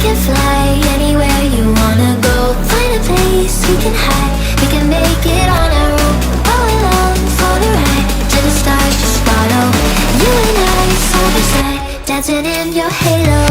can fly anywhere you wanna go. Find a place we can hide. We can make it on our own. Go along for the ride. To the stars, just follow. You and I, side by side, dancing in your halo.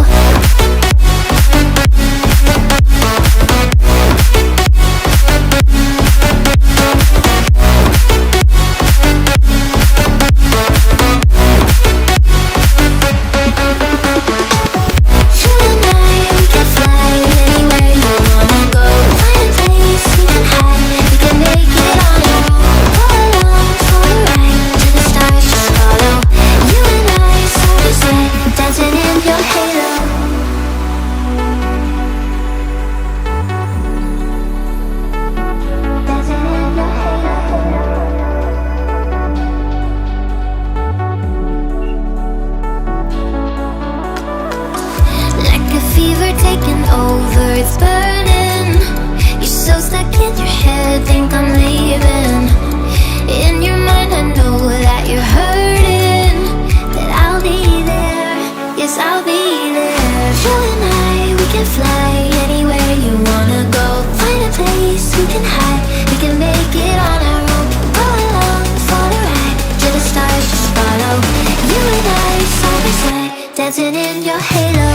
Taking over, it's burning. You're so stuck in your head, think I'm leaving. In your mind I know that you're hurting, that I'll be there, yes I'll be there. You and I, we can fly anywhere you wanna go. Find a place we can hide, we can make it on our own. Go along for the ride, to the stars just follow. You and I, side by side, dancing in your halo.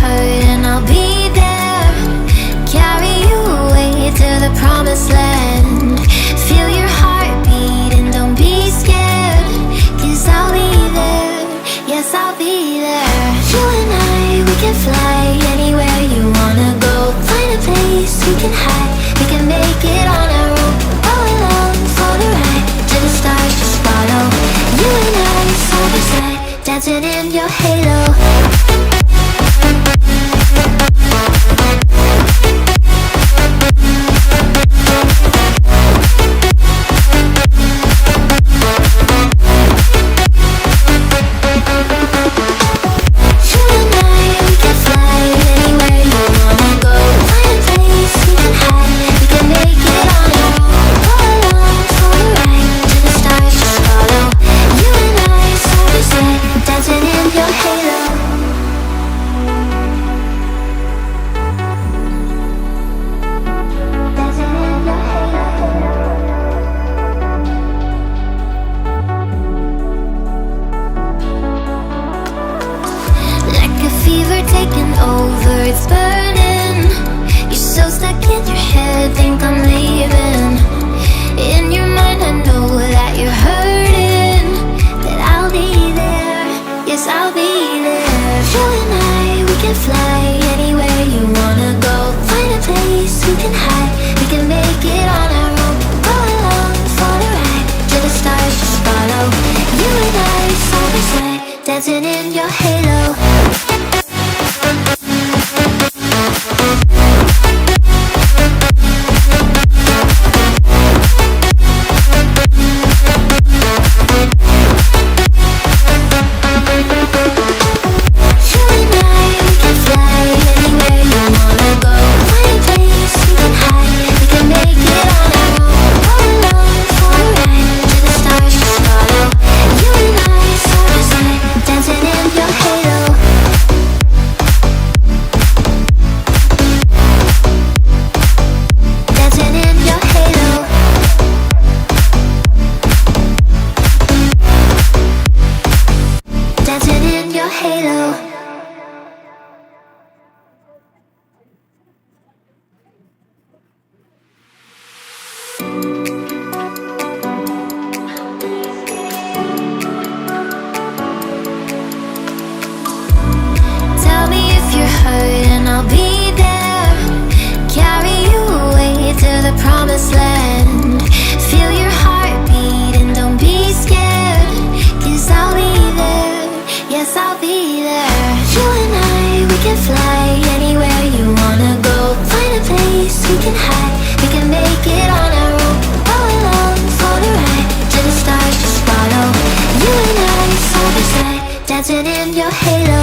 And I'll be there, carry you away to the promised land. Feel your heartbeat and don't be scared, 'cause I'll be there, yes I'll be there. You and I, we can fly anywhere you wanna go. Find a place we can hide, we can make it on our own. Go along for the ride, to the stars just follow. You and I, side by side, dancing in your halo. Taking over, it's burning. You're so stuck in your head, think I'm leaving. In your mind I know that you're hurting, that I'll be there, yes I'll be there. You and I, we can fly anywhere you wanna go. Find a place we can hide, we can make it on our own. Go along for the ride, to the stars just follow. You and I, side by side, dancing in your halo. You and I, we can fly can fly anywhere you wanna go. Find a place we can hide, we can make it on our own. Go along for the ride, to the stars just follow. You and I, side by side, dancing in your halo.